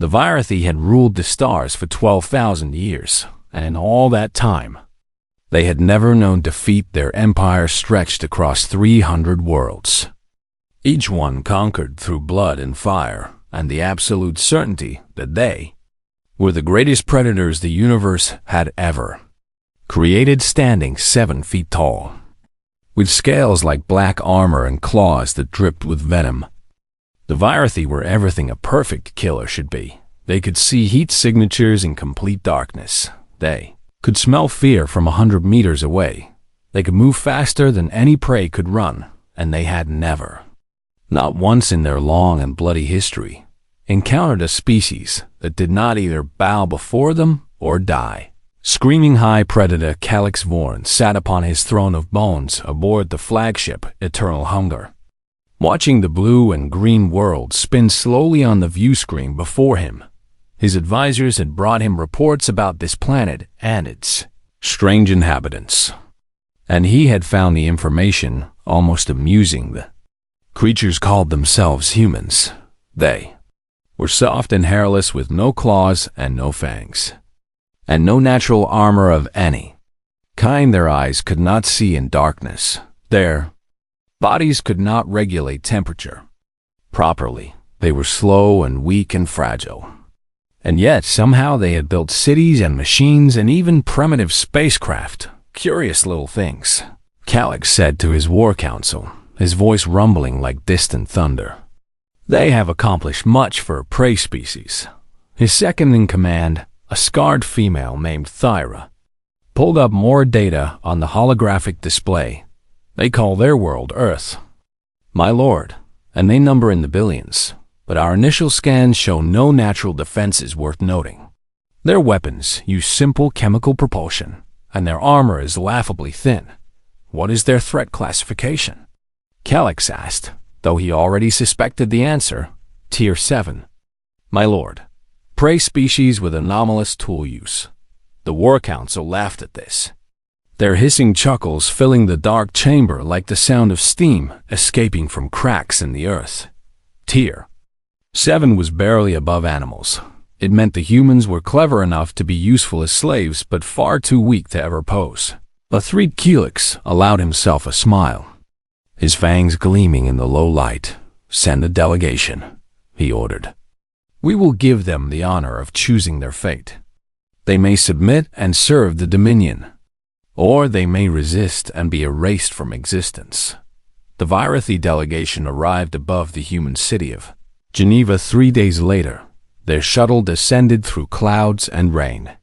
The Virathi had ruled the stars for 12,000 years, and in all that time, they had never known defeat. Their empire stretched across 300 worlds, each one conquered through blood and fire, and the absolute certainty that they were the greatest predators the universe had ever created, standing 7 feet tall, with scales like black armor and claws that dripped with venom. The Virathi were everything a perfect killer should be. They could see heat signatures in complete darkness. They could smell fear from 100 meters away. They could move faster than any prey could run, and they had never, not once in their long and bloody history, encountered a species that did not either bow before them or die. Screaming high predator Calix Vorn sat upon his throne of bones aboard the flagship Eternal Hunger, watching the blue and green world spin slowly on the view screen before him. His advisors had brought him reports about this planet and its strange inhabitants, and he had found the information almost amusing. The creatures called themselves humans. They were soft and hairless, with no claws and no fangs, and no natural armor of any kind. Their eyes could not see in darkness. Their bodies could not regulate temperature properly. They were slow and weak and fragile. And yet, somehow, they had built cities and machines and even primitive spacecraft. Curious little things, Calix said to his war council, his voice rumbling like distant thunder. They have accomplished much for a prey species. His second-in-command, a scarred female named Thyra, pulled up more data on the holographic display. They call their world Earth, my lord, and they number in the billions. But our initial scans show no natural defenses worth noting. Their weapons use simple chemical propulsion, and their armor is laughably thin. What is their threat classification? Calix asked, though he already suspected the answer. Tier 7. My lord, prey species with anomalous tool use. The War Council laughed at this, their hissing chuckles filling the dark chamber like the sound of steam escaping from cracks in the earth. Tier 7 was barely above animals. It meant the humans were clever enough to be useful as slaves, but far too weak to ever pose. Athreed Calix allowed himself a smile, his fangs gleaming in the low light. Send a delegation, he ordered. We will give them the honor of choosing their fate. They may submit and serve the Dominion, or they may resist and be erased from existence. The Virathi delegation arrived above the human city of Geneva 3 days later. Their shuttle descended through clouds and rain,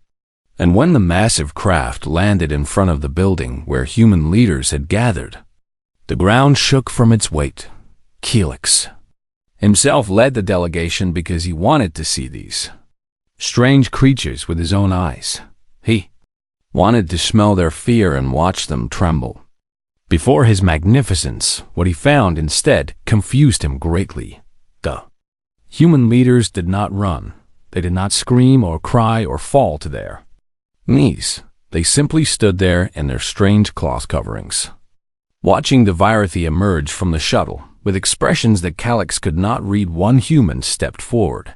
and when the massive craft landed in front of the building where human leaders had gathered, the ground shook from its weight. Calix himself led the delegation because he wanted to see these strange creatures with his own eyes. He wanted to smell their fear and watch them tremble before his magnificence. What he found instead confused him greatly. The human leaders did not run. They did not scream or cry or fall to their knees. They simply stood there in their strange cloth coverings, watching the Virathi emerge from the shuttle with expressions that Calix could not read. One human stepped forward,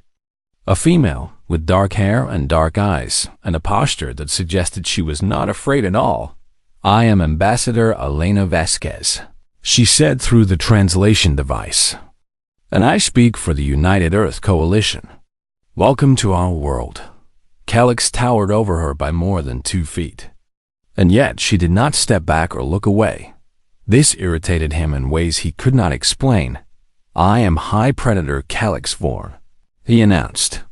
a female with dark hair and dark eyes, and a posture that suggested she was not afraid at all. I am Ambassador Elena Vasquez, she said through the translation device, and I speak for the United Earth Coalition. Welcome to our world. Calix towered over her by more than 2 feet, and yet she did not step back or look away. This irritated him in ways he could not explain. I am High Predator Calix Vorn, he announced,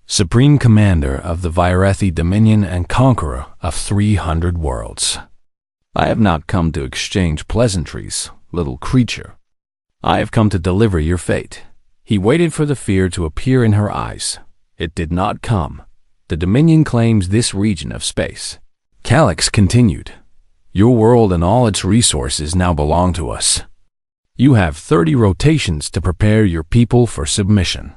Supreme Commander of the Virathi Dominion and Conqueror of 300 worlds. I have not come to exchange pleasantries, little creature. I have come to deliver your fate. He waited for the fear to appear in her eyes. It did not come. The Dominion claims this region of space. Calix continued. Your world and all its resources now belong to us. You have 30 rotations to prepare your people for submission.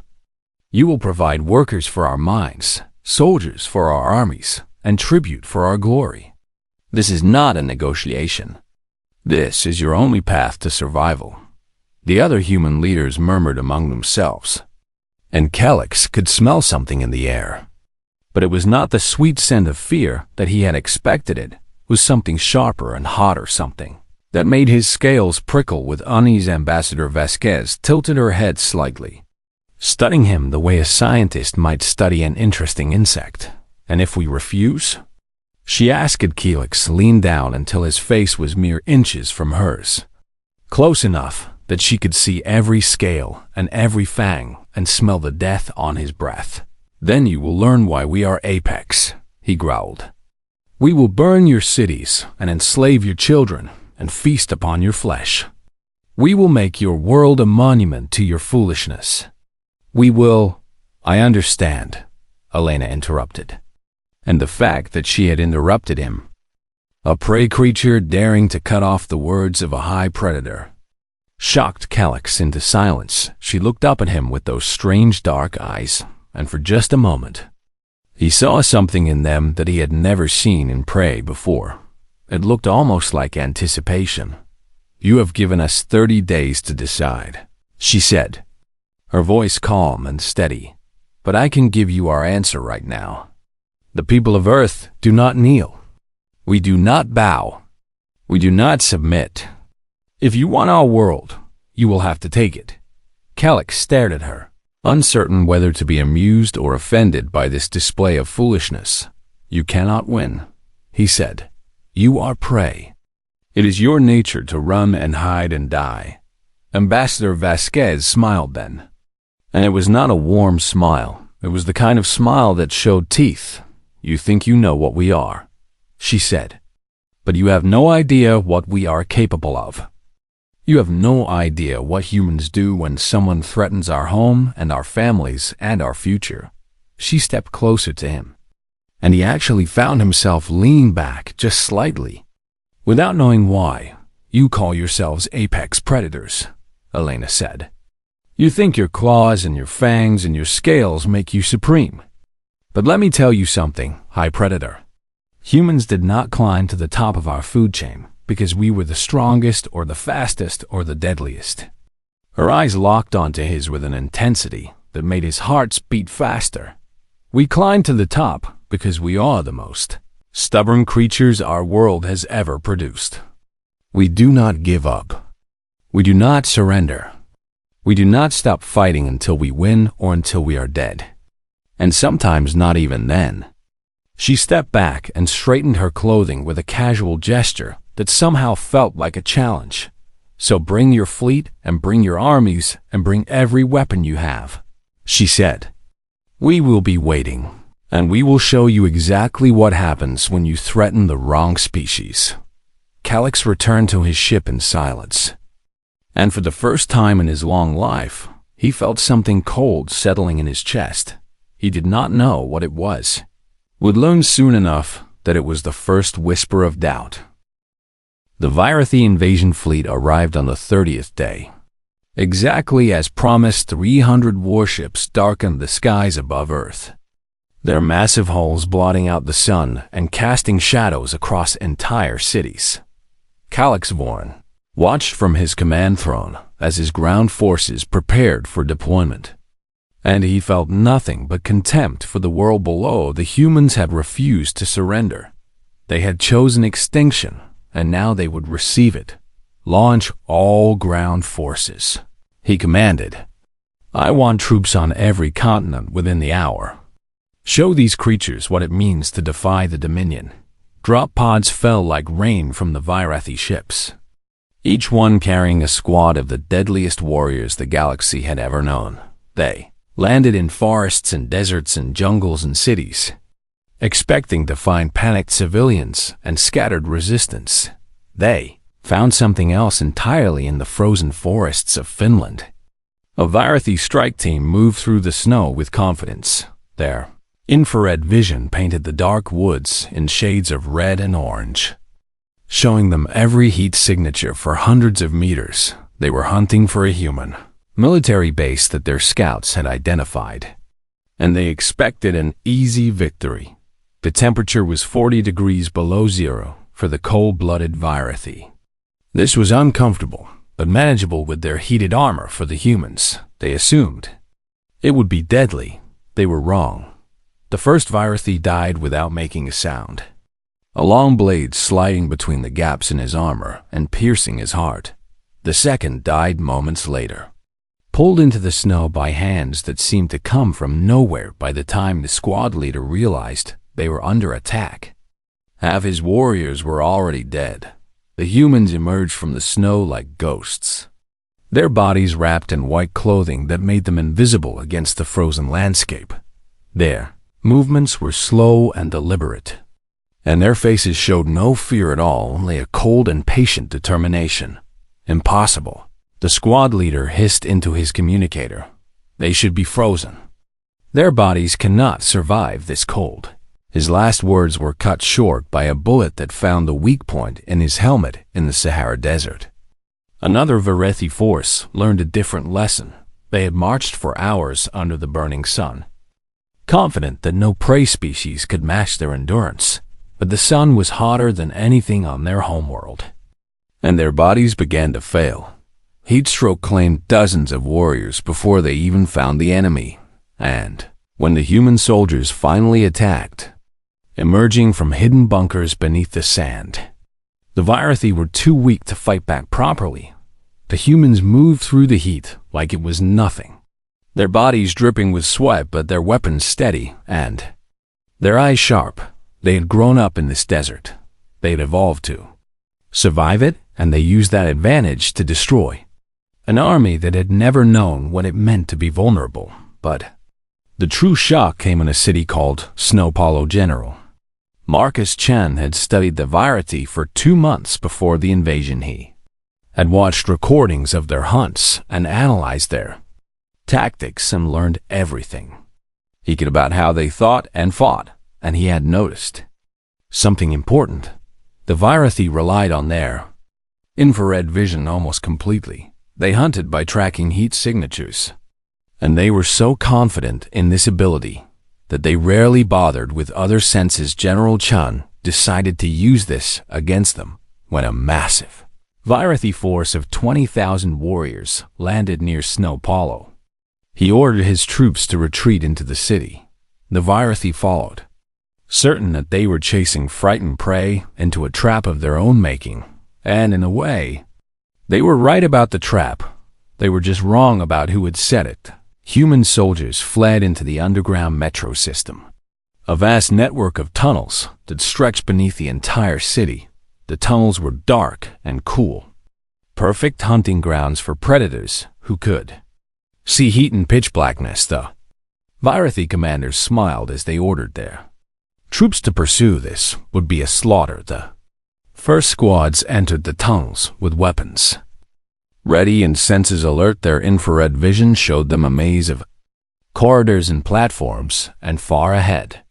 You will provide workers for our mines, soldiers for our armies, and tribute for our glory. This is not a negotiation. This is your only path to survival. The other human leaders murmured among themselves. and Calyx could smell something in the air. But it was not the sweet scent of fear that he had expected. It was something sharper and hotter, something that made his scales prickle with unease. Ambassador Vasquez tilted her head slightly, studying him the way a scientist might study an interesting insect. And if we refuse? She asked. Calyx leaned down until his face was mere inches from hers, close enough that she could see every scale and every fang and smell the death on his breath. Then you will learn why we are Apex, he growled. We will burn your cities and enslave your children and feast upon your flesh. We will make your world a monument to your foolishness. We will— I understand, Elena interrupted. And the fact that she had interrupted him, a prey creature daring to cut off the words of a high predator, shocked Calyx into silence. She looked up at him with those strange dark eyes, and for just a moment, he saw something in them that he had never seen in prey before. It looked almost like anticipation. You have given us 30 days to decide, she said, her voice calm and steady. But I can give you our answer right now. The people of Earth do not kneel. We do not bow. We do not submit. If you want our world, you will have to take it. Calyx stared at her, uncertain whether to be amused or offended by this display of foolishness. You cannot win, he said. You are prey. It is your nature to run and hide and die. Ambassador Vasquez smiled then. And it was not a warm smile. It was the kind of smile that showed teeth. You think you know what we are, she said. But you have no idea what we are capable of. You have no idea what humans do when someone threatens our home and our families and our future. She stepped closer to him, and he actually found himself leaning back just slightly. Without knowing why, you call yourselves apex predators, Elena said. You think your claws and your fangs and your scales make you supreme. But let me tell you something, High Predator. Humans did not climb to the top of our food chain because we were the strongest or the fastest or the deadliest. Her eyes locked onto his with an intensity that made his heart beat faster. We climbed to the top because we are the most stubborn creatures our world has ever produced. We do not give up. We do not surrender. We do not stop fighting until we win or until we are dead. And sometimes not even then. She stepped back and straightened her clothing with a casual gesture that somehow felt like a challenge. So bring your fleet and bring your armies and bring every weapon you have, she said. We will be waiting, and we will show you exactly what happens when you threaten the wrong species. Calyx returned to his ship in silence. And for the first time in his long life, he felt something cold settling in his chest. He did not know what it was. Would learn soon enough that it was the first whisper of doubt. The Virathi invasion fleet arrived on the 30th day. Exactly as promised, 300 warships darkened the skies above Earth, their massive hulls blotting out the sun and casting shadows across entire cities. Calyx Vorn watched from his command throne as his ground forces prepared for deployment. And he felt nothing but contempt for the world below. The humans had refused to surrender. They had chosen extinction, and now they would receive it. Launch all ground forces, he commanded. I want troops on every continent within the hour. Show these creatures what it means to defy the Dominion. Drop pods fell like rain from the Virathi ships, each one carrying a squad of the deadliest warriors the galaxy had ever known. They landed in forests and deserts and jungles and cities, expecting to find panicked civilians and scattered resistance. They found something else entirely in the frozen forests of Finland. A Virathi strike team moved through the snow with confidence. Their infrared vision painted the dark woods in shades of red and orange, showing them every heat signature for hundreds of meters. They were hunting for a human military base that their scouts had identified, and they expected an easy victory. The temperature was 40 degrees below zero for the cold-blooded Virathi. This was uncomfortable, but manageable with their heated armor for the humans, they assumed. It would be deadly. They were wrong. The first Virathi died without making a sound, a long blade sliding between the gaps in his armor and piercing his heart. The second died moments later, pulled into the snow by hands that seemed to come from nowhere by the time the squad leader realized they were under attack. Half his warriors were already dead. The humans emerged from the snow like ghosts, their bodies wrapped in white clothing that made them invisible against the frozen landscape. Their movements were slow and deliberate, and their faces showed no fear at all, only a cold and patient determination. Impossible. The squad leader hissed into his communicator. They should be frozen. Their bodies cannot survive this cold. His last words were cut short by a bullet that found the weak point in his helmet in the Sahara Desert. Another Varethi force learned a different lesson. They had marched for hours under the burning sun, confident that no prey species could match their endurance. But the sun was hotter than anything on their homeworld, and their bodies began to fail. Heatstroke claimed dozens of warriors before they even found the enemy, and when the human soldiers finally attacked, emerging from hidden bunkers beneath the sand, the Virathi were too weak to fight back properly. The humans moved through the heat like it was nothing, their bodies dripping with sweat but their weapons steady and their eyes sharp. They had grown up in this desert. They had evolved to survive it, and they used that advantage to destroy an army that had never known what it meant to be vulnerable. But the true shock came in a city called Snow Palo General. Marcus Chen had studied the Virathi for 2 months before the invasion. He had watched recordings of their hunts and analyzed their tactics and learned everything he could about how they thought and fought. And he had noticed something important. The Virathi relied on their infrared vision almost completely. They hunted by tracking heat signatures, and they were so confident in this ability that they rarely bothered with other senses. General Chun decided to use this against them when a massive Virathi force of 20,000 warriors landed near Snow Palo. He ordered his troops to retreat into the city. The Virathi followed, certain that they were chasing frightened prey into a trap of their own making. And in a way, they were right about the trap. They were just wrong about who had set it. Human soldiers fled into the underground metro system, a vast network of tunnels that stretched beneath the entire city. The tunnels were dark and cool, perfect hunting grounds for predators who could see heat and pitch blackness. The Virathi commanders smiled as they ordered their troops to pursue. This would be a slaughter. The first squads entered the tunnels with weapons ready and senses alert. Their infrared vision showed them a maze of corridors and platforms, and far ahead,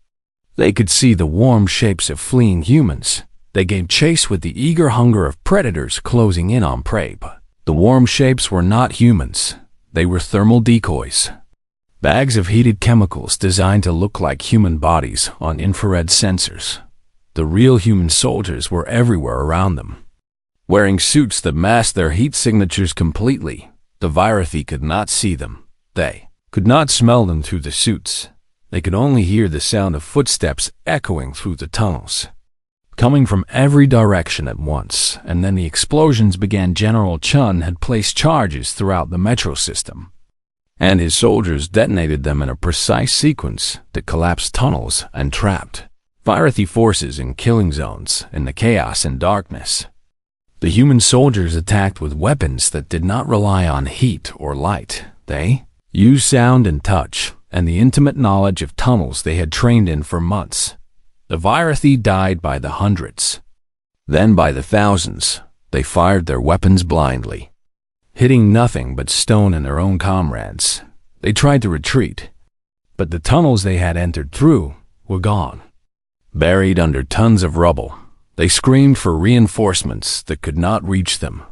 they could see the warm shapes of fleeing humans. They gave chase with the eager hunger of predators closing in on prey. But the warm shapes were not humans. They were thermal decoys, bags of heated chemicals designed to look like human bodies on infrared sensors. The real human soldiers were everywhere around them, wearing suits that masked their heat signatures completely. The Virathi could not see them. They could not smell them through the suits. They could only hear the sound of footsteps echoing through the tunnels, coming from every direction at once. And then the explosions began. General Chun had placed charges throughout the metro system, and his soldiers detonated them in a precise sequence that collapsed tunnels and trapped Virathi forces in killing zones in the chaos and darkness. The human soldiers attacked with weapons that did not rely on heat or light. They used sound and touch, and the intimate knowledge of tunnels they had trained in for months. The Virathi died by the hundreds, then by the thousands. They fired their weapons blindly, hitting nothing but stone and their own comrades. They tried to retreat, but the tunnels they had entered through were gone, buried under tons of rubble. They screamed for reinforcements that could not reach them.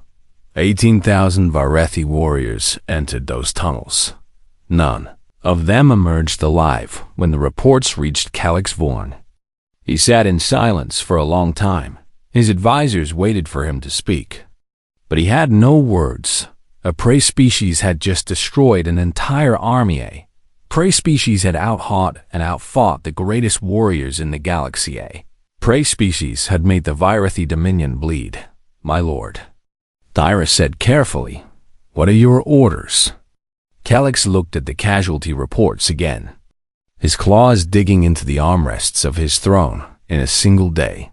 18,000 Virathi warriors entered those tunnels. None of them emerged alive when the reports reached Calix Vorn. He sat in silence for a long time. His advisors waited for him to speak, but he had no words. A prey species had just destroyed an entire army. prey species had outthought and outfought the greatest warriors in the galaxy. Prey species had made the Virathi Dominion bleed, my lord. Thyra said carefully, "What are your orders?" Calix looked at the casualty reports again, his claws digging into the armrests of his throne in a single day.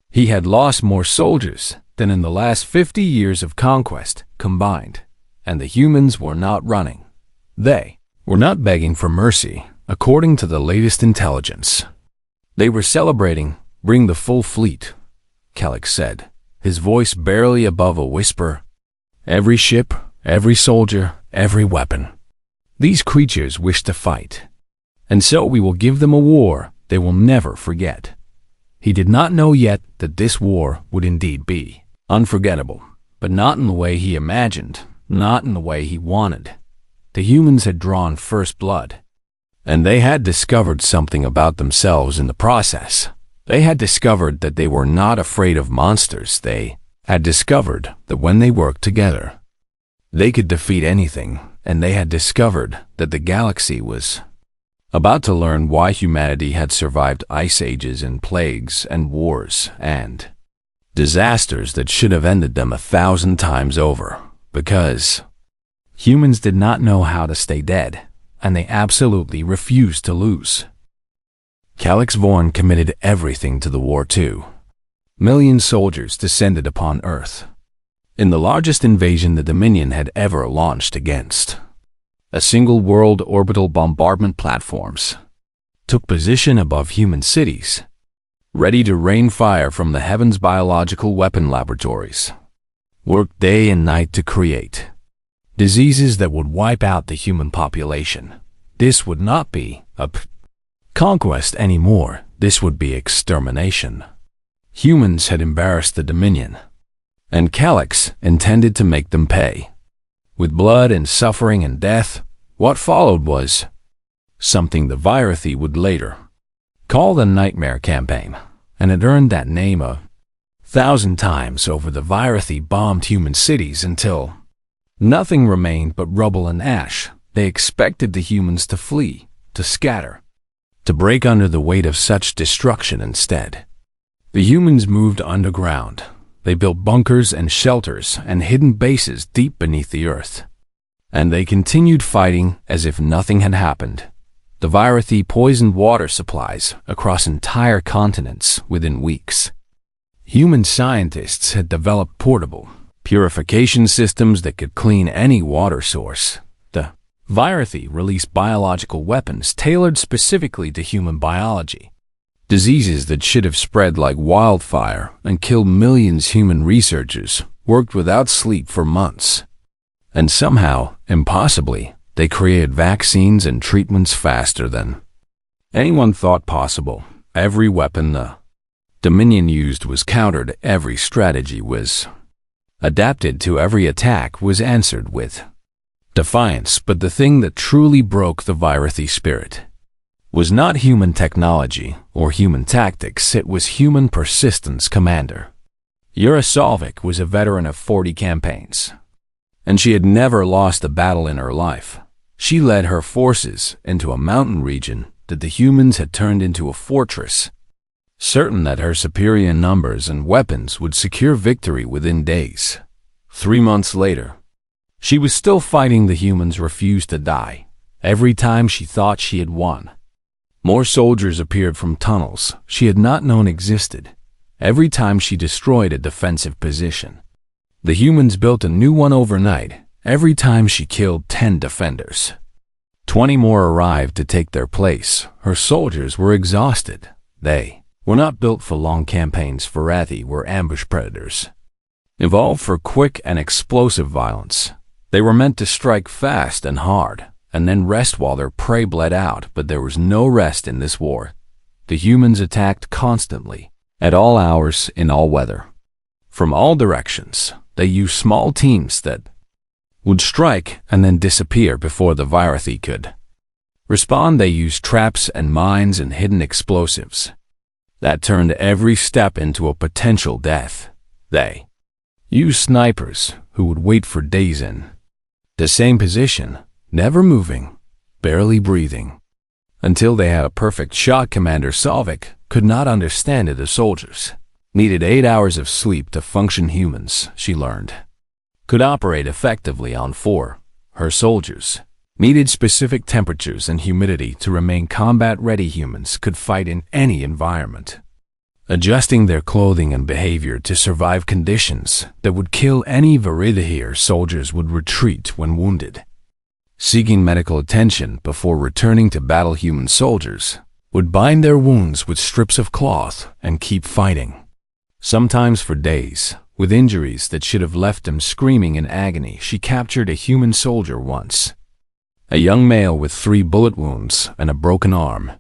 He had lost more soldiers than in the last 50 years of conquest combined, and the humans were not running. They were not begging for mercy, according to the latest intelligence. They were celebrating, "Bring the full fleet," Calix said, his voice barely above a whisper. "Every ship, every soldier, every weapon. These creatures wish to fight, and so we will give them a war they will never forget." He did not know yet that this war would indeed be unforgettable, but not in the way he imagined, not in the way he wanted. The humans had drawn first blood, and they had discovered something about themselves in the process. They had discovered that they were not afraid of monsters. They had discovered that when they worked together, they could defeat anything, and they had discovered that the galaxy was about to learn why humanity had survived ice ages and plagues and wars and disasters that should have ended them 1,000 times over, because humans did not know how to stay dead, and they absolutely refused to lose. Calix Vorn committed everything to the war too. Million soldiers descended upon Earth in the largest invasion the Dominion had ever launched against. A single world orbital bombardment platforms took position above human cities, ready to rain fire from the heavens. Biological weapon laboratories worked day and night to create diseases that would wipe out the human population. This would not be a conquest anymore. This would be extermination. Humans had embarrassed the Dominion, and Calix intended to make them pay. With blood and suffering and death, what followed was something the Virathi would later call the Nightmare Campaign, and it earned that name 1,000 times over. The Virathi bombed human cities until nothing remained but rubble and ash. They expected the humans to flee, to scatter, to break under the weight of such destruction. Instead, the humans moved underground. They built bunkers and shelters and hidden bases deep beneath the earth. And they continued fighting as if nothing had happened. The Virathi poisoned water supplies across entire continents within weeks. Human scientists had developed portable purification systems that could clean any water source. The Virathi released biological weapons tailored specifically to human biology. Diseases that should have spread like wildfire and killed millions. Human researchers worked without sleep for months. And somehow, impossibly, they created vaccines and treatments faster than anyone thought possible. Every weapon the Dominion used was countered. Every strategy was adapted to. Every attack was answered with defiance. But the thing that truly broke the Virathi spirit was not human technology or human tactics. It was human persistence. Commander Yura Salvik was a veteran of 40 campaigns, and she had never lost a battle in her life. She led her forces into a mountain region that the humans had turned into a fortress, certain that her superior numbers and weapons would secure victory within days. 3 months later, she was still fighting. The humans refused to die. Every time she thought she had won, more soldiers appeared from tunnels she had not known existed. Every time she destroyed a defensive position, the humans built a new one overnight. Every time she killed 10 defenders, 20 more arrived to take their place. Her soldiers were exhausted. They were not built for long campaigns. Virathi were ambush predators, evolved for quick and explosive violence. They were meant to strike fast and hard, and then rest while their prey bled out. But there was no rest in this war. The humans attacked constantly, at all hours, in all weather. From all directions, they used small teams that would strike and then disappear before the Virathi could respond. They used traps and mines and hidden explosives that turned every step into a potential death. They used snipers who would wait for days in the same position, never moving, barely breathing. Until they had a perfect shot, Commander Salvik could not understand it. The soldiers needed 8 hours of sleep to function. Humans, she learned, could operate effectively on 4. Her soldiers needed specific temperatures and humidity to remain combat-ready. Humans could fight in any environment, adjusting their clothing and behavior to survive conditions that would kill any Viridahir. Soldiers would retreat when wounded, seeking medical attention before returning to battle. Human soldiers would bind their wounds with strips of cloth and keep fighting, sometimes for days, with injuries that should have left them screaming in agony. She captured a human soldier once, a young male with 3 bullet wounds and a broken arm,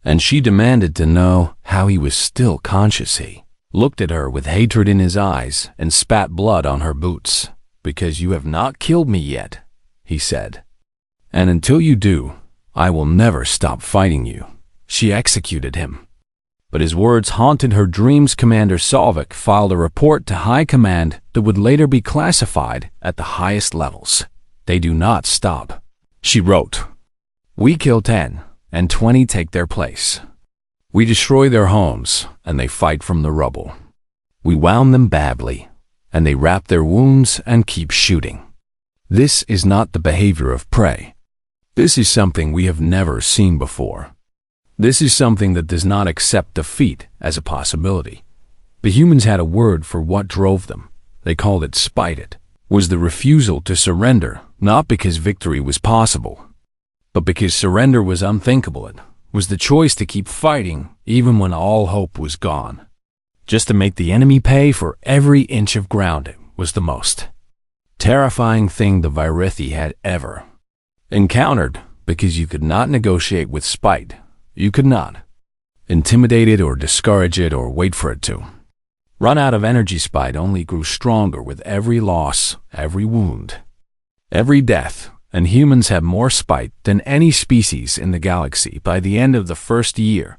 and she demanded to know how he was still conscious. He looked at her with hatred in his eyes and spat blood on her boots. "Because you have not killed me yet," he said, "and until you do, I will never stop fighting you." She executed him, but his words haunted her dreams. Commander Salvik filed a report to High Command that would later be classified at the highest levels. "They do not stop," she wrote. "We kill 10, and 20 take their place. We destroy their homes, and they fight from the rubble. We wound them badly, and they wrap their wounds and keep shooting. This is not the behavior of prey. This is something we have never seen before. This is something that does not accept defeat as a possibility." The humans had a word for what drove them. They called it spite. It was the refusal to surrender, not because victory was possible, but because surrender was unthinkable. It was the choice to keep fighting even when all hope was gone, just to make the enemy pay for every inch of ground. It was the most terrifying thing the Virithi had ever encountered, because you could not negotiate with spite. You could not intimidate it or discourage it or wait for it to run out of energy. Spite only grew stronger with every loss, every wound, every death, and humans had more spite than any species in the galaxy. By the end of the first year,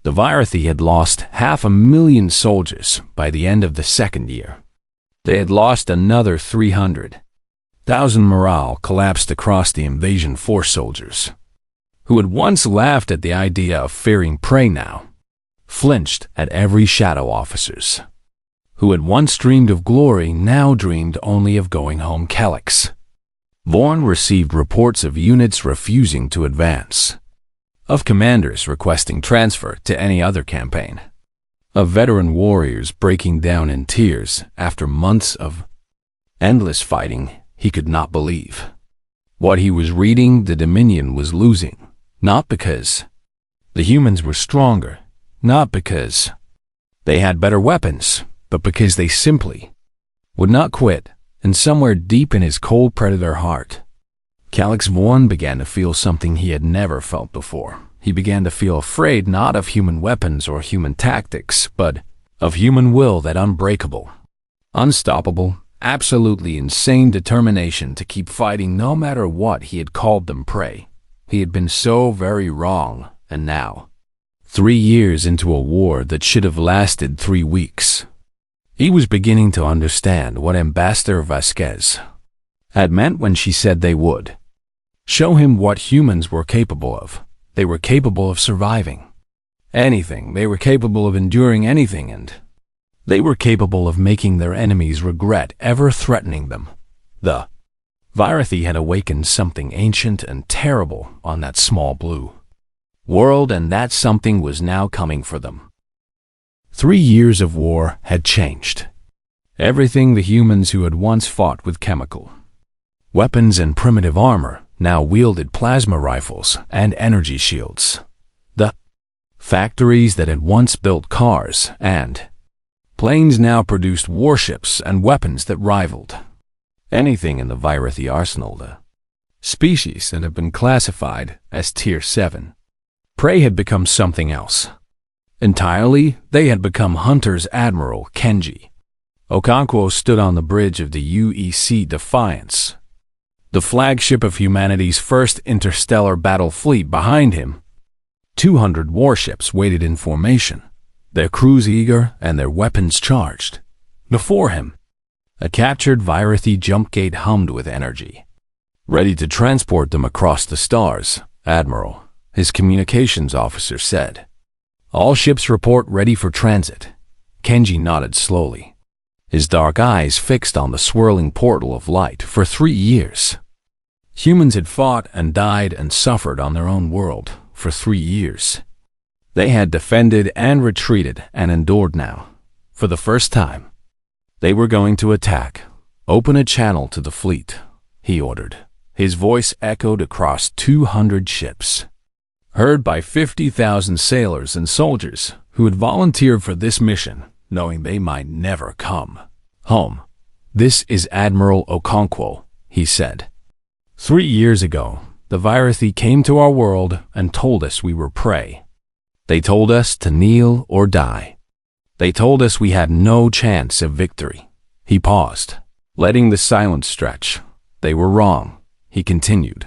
the Virithi had lost 500,000 soldiers. By the end of the second year, they had lost another 300,000. Morale collapsed across the invasion force. Soldiers who had once laughed at the idea of fearing prey now flinched at every shadow. Officers who had once dreamed of glory now dreamed only of going home. Kelix Vorn received reports of units refusing to advance, of commanders requesting transfer to any other campaign, of veteran warriors breaking down in tears after months of endless fighting. He could not believe what he was reading. The Dominion was losing, not because the humans were stronger, not because they had better weapons, but because they simply would not quit. And somewhere deep in his cold predator heart, Calix Vorn began to feel something he had never felt before. He began to feel afraid not of human weapons or human tactics, but of human will, that unbreakable, unstoppable, absolutely insane determination to keep fighting no matter what. He had called them prey. He had been so very wrong, and now, 3 years into a war that should have lasted 3 weeks, he was beginning to understand what Ambassador Vasquez had meant when she said they would show him what humans were capable of. They were capable of surviving anything. They were capable of enduring anything, and they were capable of making their enemies regret ever threatening them. The Virithi had awakened something ancient and terrible on that small blue world, and that something was now coming for them. 3 years of war had changed everything. The humans who had once fought with chemical weapons and primitive armor now wielded plasma rifles and energy shields. The factories that had once built cars and planes now produced warships and weapons that rivaled anything in the Virithi arsenal. The species that had been classified as Tier 7 prey had become something else entirely. They had become hunters. Admiral Kenji Okonkwo stood on the bridge of the UEC Defiance, the flagship of humanity's first interstellar battle fleet. Behind him, 200 warships waited in formation, their crews eager and their weapons charged. Before him, a captured Virithi jump gate hummed with energy. ready to transport them across the stars, Admiral, his communications officer said. All ships report ready for transit. Kenji nodded slowly, his dark eyes fixed on the swirling portal of light. For 3 years, humans had fought and died and suffered on their own world. For 3 years, they had defended and retreated and endured. Now, for the first time, they were going to attack. Open a channel to the fleet, he ordered. His voice echoed across 200 ships, heard by 50,000 sailors and soldiers who had volunteered for this mission, knowing they might never come home. This is Admiral Okonkwo, he said. 3 years ago, the Virathi came to our world and told us we were prey. They told us to kneel or die. They told us we had no chance of victory. He paused, letting the silence stretch. They were wrong, he continued.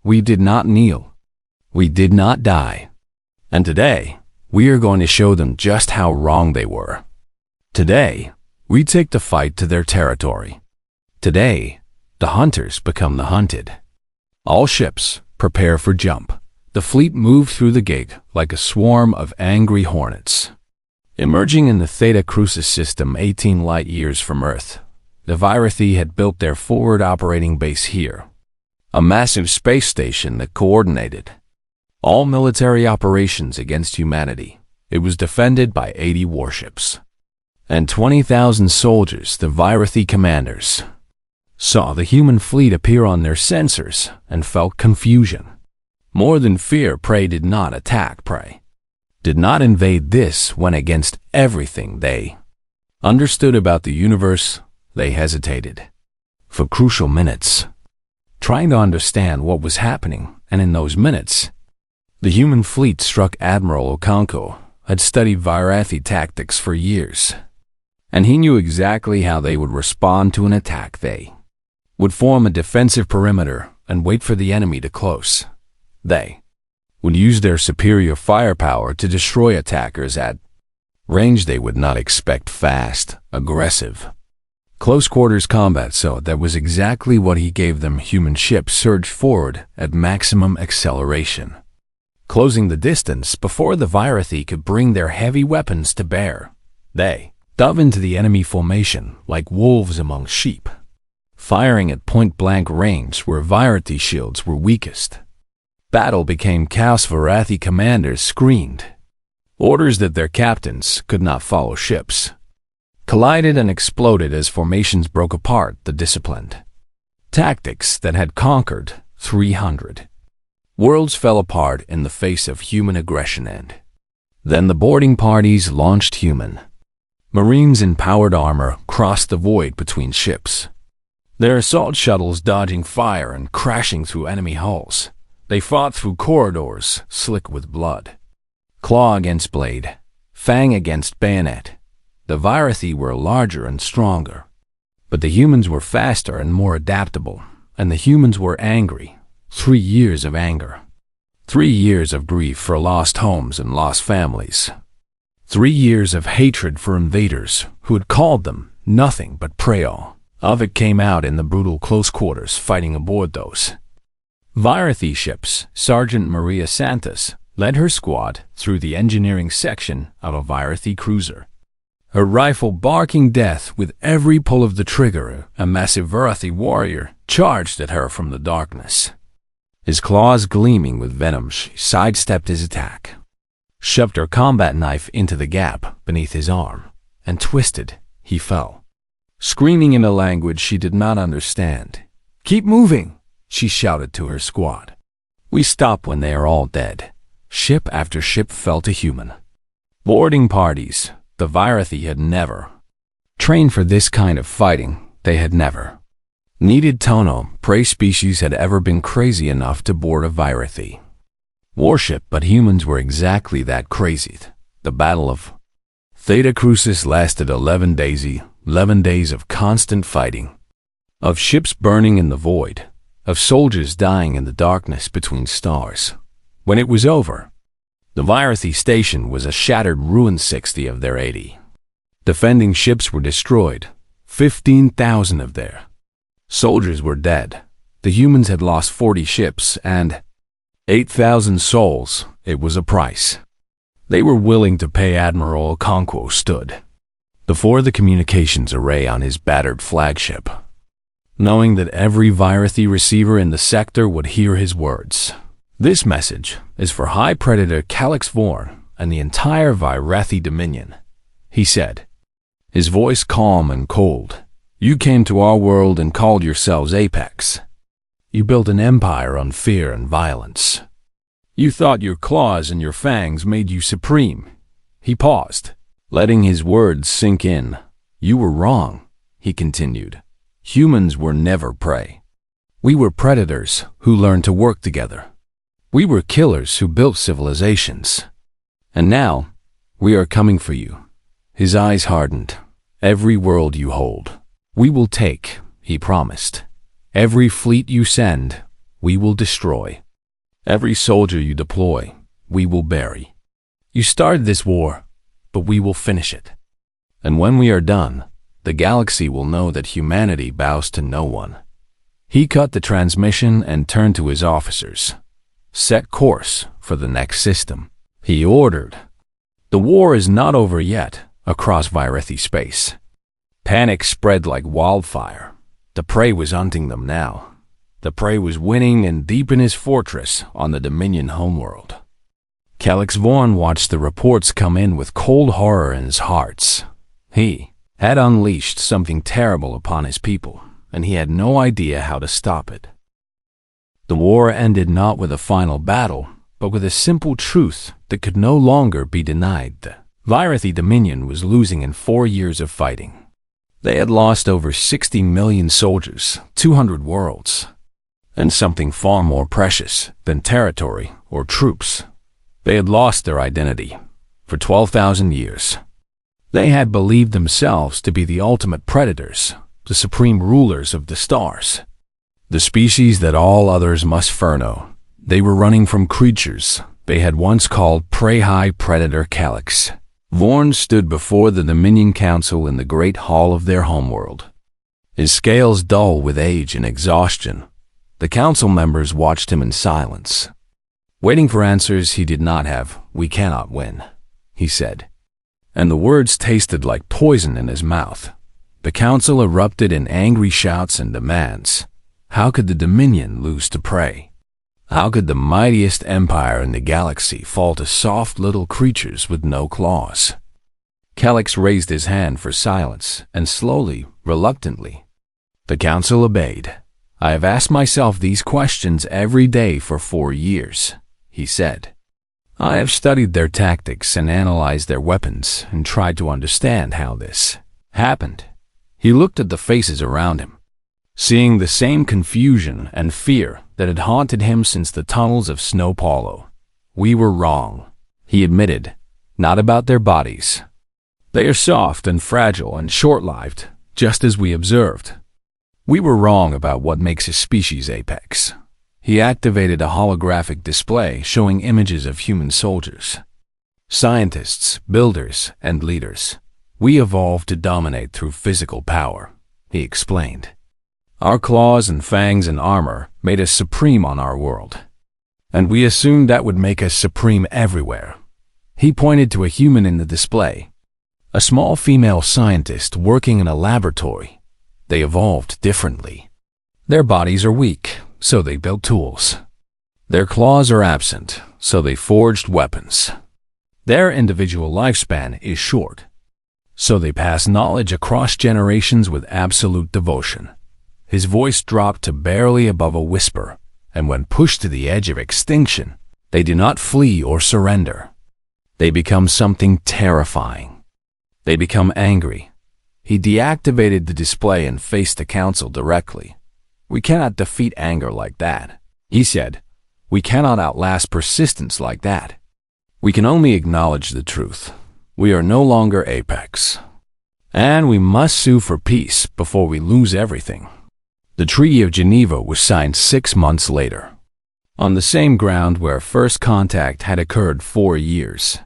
We did not kneel. We did not die. And today, we are going to show them just how wrong they were. Today, we take the fight to their territory. Today, the hunters become the hunted. All ships prepare for jump. The fleet moved through the gate like a swarm of angry hornets. Emerging in the Theta Crucis system 18 light years from Earth, the Virathi had built their forward operating base here, a massive space station that coordinated all military operations against humanity. It was defended by 80 warships and 20,000 soldiers. The Virathi commanders saw the human fleet appear on their sensors and felt confusion. More than fear, prey did not attack prey, did not invade. This went against everything they understood about the universe. They hesitated for crucial minutes, trying to understand what was happening, and in those minutes, the human fleet struck. Admiral Okonkwo had studied Virathi tactics for years, and he knew exactly how they would respond to an attack. They would form a defensive perimeter and wait for the enemy to close. They would use their superior firepower to destroy attackers at range they would not expect. Fast, aggressive, close-quarters combat. So that was exactly what he gave them. Human ships surged forward at maximum acceleration, closing the distance before the Virathi could bring their heavy weapons to bear. They dove into the enemy formation like wolves among sheep, firing at point-blank range where Virathi shields were weakest. Battle became chaos. Virathi commanders screamed orders that their captains could not follow. Ships collided and exploded as formations broke apart. The disciplined tactics that had conquered 300 worlds fell apart in the face of human aggression. And then the boarding parties launched. Human Marines in powered armor crossed the void between ships, their assault shuttles dodging fire and crashing through enemy hulls. They fought through corridors slick with blood, claw against blade, fang against bayonet. The Virathi were larger and stronger, but the humans were faster and more adaptable, and the humans were angry. 3 years of anger. 3 years of grief for lost homes and lost families. 3 years of hatred for invaders who had called them nothing but prey. All of it came out in the brutal close quarters fighting aboard those Virathi ships. Sergeant Maria Santos led her squad through the engineering section of a Virathi cruiser, her rifle barking death with every pull of the trigger. A massive Virathi warrior charged at her from the darkness, his claws gleaming with venom. She sidestepped his attack, shoved her combat knife into the gap beneath his arm, and twisted. He fell, screaming in a language she did not understand. "Keep moving," she shouted to her squad. "We stop when they are all dead." Ship after ship fell to human boarding parties. The Virathi had never trained for this kind of fighting. They had never needed Tono. Prey species had ever been crazy enough to board a Virathi warship, but humans were exactly that crazy. The Battle of Theta Crucis lasted 11 days. 11 days of constant fighting, of ships burning in the void, of soldiers dying in the darkness between stars. When it was over, the Virathi station was a shattered ruin. 60 of their 80 defending ships were destroyed. 15,000 of their soldiers were dead. The humans had lost 40 ships and 8,000 souls. It was a price they were willing to pay. Admiral Okonkwo stood before the communications array on his battered flagship, knowing that every Virathi receiver in the sector would hear his words. This message is for High Predator Calix Vorn and the entire Virathi Dominion, he said, his voice calm and cold. You came to our world and called yourselves Apex. You built an empire on fear and violence. You thought your claws and your fangs made you supreme. He paused, letting his words sink in. You were wrong, he continued. Humans were never prey. We were predators who learned to work together. We were killers who built civilizations. And now, we are coming for you. His eyes hardened. Every world you hold, we will take, he promised. Every fleet you send, we will destroy. Every soldier you deploy, we will bury. You started this war, but we will finish it. And when we are done, the galaxy will know that humanity bows to no one. He cut the transmission and turned to his officers. Set course for the next system, he ordered. The war is not over yet across Virathi space. Panic spread like wildfire. The prey was hunting them now. The prey was winning and deep in his fortress on the Dominion homeworld. Calix Vorn watched the reports come in with cold horror in his heart. He had unleashed something terrible upon his people, and he had no idea how to stop it. The war ended not with a final battle, but with a simple truth that could no longer be denied. The Virathi Dominion was losing in 4 years of fighting. They had lost over 60 million soldiers, 200 worlds, and something far more precious than territory or troops. They had lost their identity. For 12,000 years, they had believed themselves to be the ultimate predators, the supreme rulers of the stars, the species that all others must furno. They were running from creatures they had once called prey. High Predator Calix Vorn stood before the Dominion Council in the great hall of their homeworld, his scales dull with age and exhaustion. The council members watched him in silence, waiting for answers he did not have. We cannot win, he said, and the words tasted like poison in his mouth. The council erupted in angry shouts and demands. How could the Dominion lose to prey? How could the mightiest empire in the galaxy fall to soft little creatures with no claws? Calix raised his hand for silence, and slowly, reluctantly, the council obeyed. I have asked myself these questions every day for 4 years, he said. I have studied their tactics and analyzed their weapons and tried to understand how this happened. He looked at the faces around him, seeing the same confusion and fear that had haunted him since the tunnels of Snow Paulo. We were wrong, he admitted, not about their bodies. They are soft and fragile and short-lived, just as we observed. We were wrong about what makes a species apex. He activated a holographic display showing images of human soldiers, scientists, builders, and leaders. We evolved to dominate through physical power, he explained. Our claws and fangs and armor made us supreme on our world, and we assumed that would make us supreme everywhere. He pointed to a human in the display, a small female scientist working in a laboratory. They evolved differently. Their bodies are weak, so they built tools. Their claws are absent, so they forged weapons. Their individual lifespan is short, so they pass knowledge across generations with absolute devotion. His voice dropped to barely above a whisper, and when pushed to the edge of extinction, they do not flee or surrender. They become something terrifying. They become angry. He deactivated the display and faced the council directly. We cannot defeat anger like that, he said. We cannot outlast persistence like that. We can only acknowledge the truth. We are no longer Apex. And we must sue for peace before we lose everything. The Treaty of Geneva was signed 6 months later, on the same ground where first contact had occurred 4 years.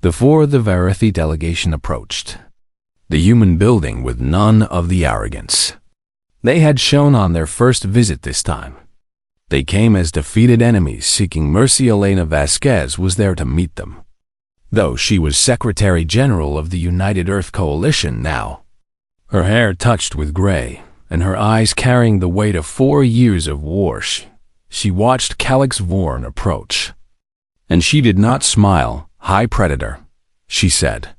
Before the Virathi delegation approached, the human building with none of the arrogance, They had shown on their first visit this time. They came as defeated enemies seeking mercy. Elena Vasquez was there to meet them, though she was Secretary General of the United Earth Coalition now. Her hair touched with gray, and her eyes carrying the weight of 4 years of war. She watched Calix Vorn approach. And she did not smile. "High Predator," she said.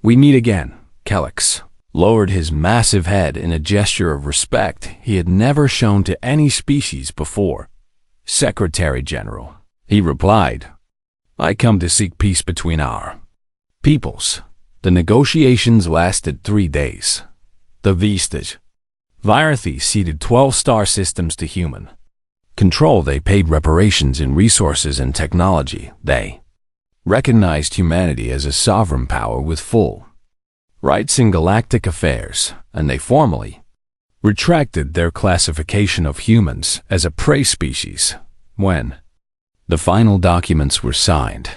"We meet again." Calix lowered his massive head in a gesture of respect he had never shown to any species before. "Secretary General," he replied, "I come to seek peace between our peoples." The negotiations lasted 3 days. The Vistage Virathi ceded 12 star systems to human control. They paid reparations in resources and technology. They recognized humanity as a sovereign power with full rights in galactic affairs, and they formally retracted their classification of humans as a prey species. When the final documents were signed,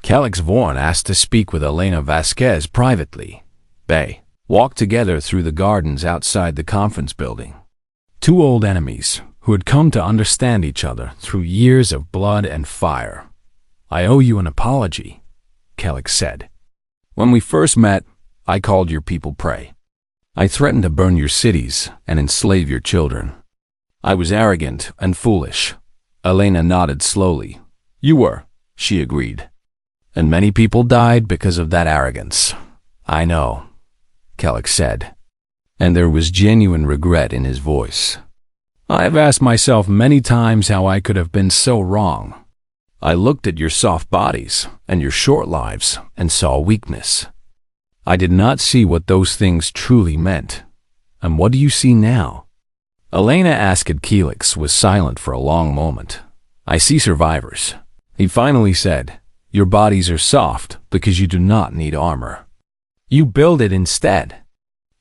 Calix Vorn asked to speak with Elena Vasquez privately. They walked together through the gardens outside the conference building. Two old enemies who had come to understand each other through years of blood and fire. "I owe you an apology," Calix said. "When we first met, I called your people prey. I threatened to burn your cities and enslave your children. I was arrogant and foolish." Elena nodded slowly. "You were," she agreed. "And many people died because of that arrogance." "I know," Calix said, and there was genuine regret in his voice. "I have asked myself many times how I could have been so wrong. I looked at your soft bodies and your short lives and saw weakness. I did not see what those things truly meant. And what do you see now?" Elena asked. Calix was silent for a long moment. "I see survivors," he finally said. "Your bodies are soft because you do not need armor. You build it instead.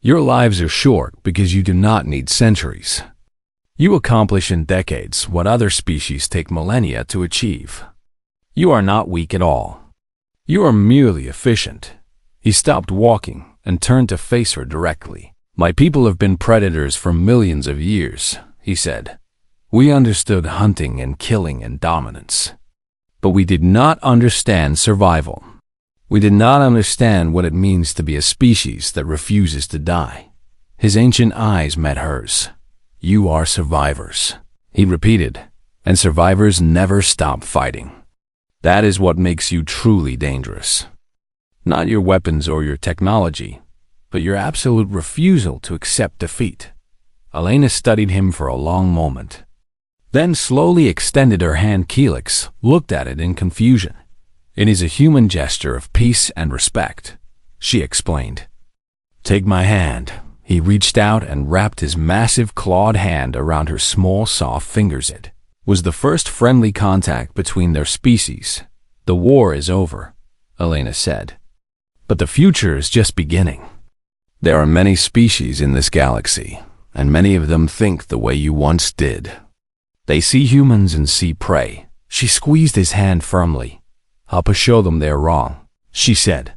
Your lives are short because you do not need centuries. You accomplish in decades what other species take millennia to achieve. You are not weak at all. You are merely efficient." He stopped walking and turned to face her directly. "My people have been predators for millions of years," he said. "We understood hunting and killing and dominance. But we did not understand survival. We did not understand what it means to be a species that refuses to die." His ancient eyes met hers. "You are survivors," he repeated, "and survivors never stop fighting. That is what makes you truly dangerous. Not your weapons or your technology, but your absolute refusal to accept defeat." Elena studied him for a long moment, then slowly extended her hand. Calix looked at it in confusion. "It is a human gesture of peace and respect," she explained. "Take my hand." He reached out and wrapped his massive clawed hand around her small, soft fingers. It was the first friendly contact between their species. "The war is over," Elena said. "But the future is just beginning. There are many species in this galaxy, and many of them think the way you once did. They see humans and see prey." She squeezed his hand firmly. "Help us show them they're wrong," she said.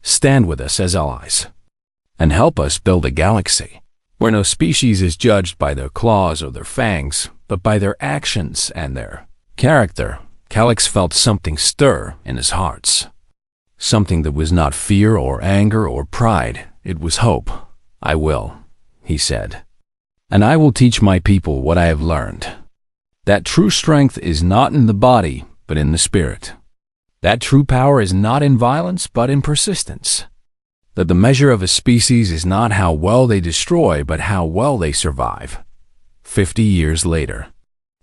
"Stand with us as allies, and help us build a galaxy where no species is judged by their claws or their fangs, but by their actions and their character." Calix felt something stir in his heart. Something that was not fear or anger or pride. It was hope. "I will," he said. "And I will teach my people what I have learned. That true strength is not in the body, but in the spirit. That true power is not in violence, but in persistence. That the measure of a species is not how well they destroy, but how well they survive." 50 years later,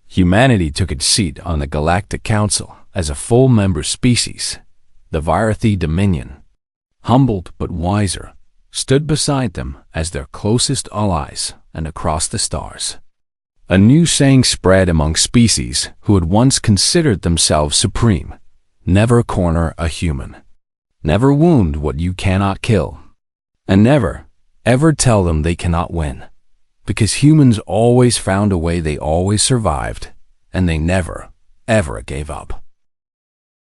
humanity took its seat on the Galactic Council as a full member species. The Virathi Dominion, humbled but wiser, stood beside them as their closest allies and across the stars. A new saying spread among species who had once considered themselves supreme: never corner a human. Never wound what you cannot kill. And never, ever tell them they cannot win. Because humans always found a way, they always survived, and they never, ever gave up.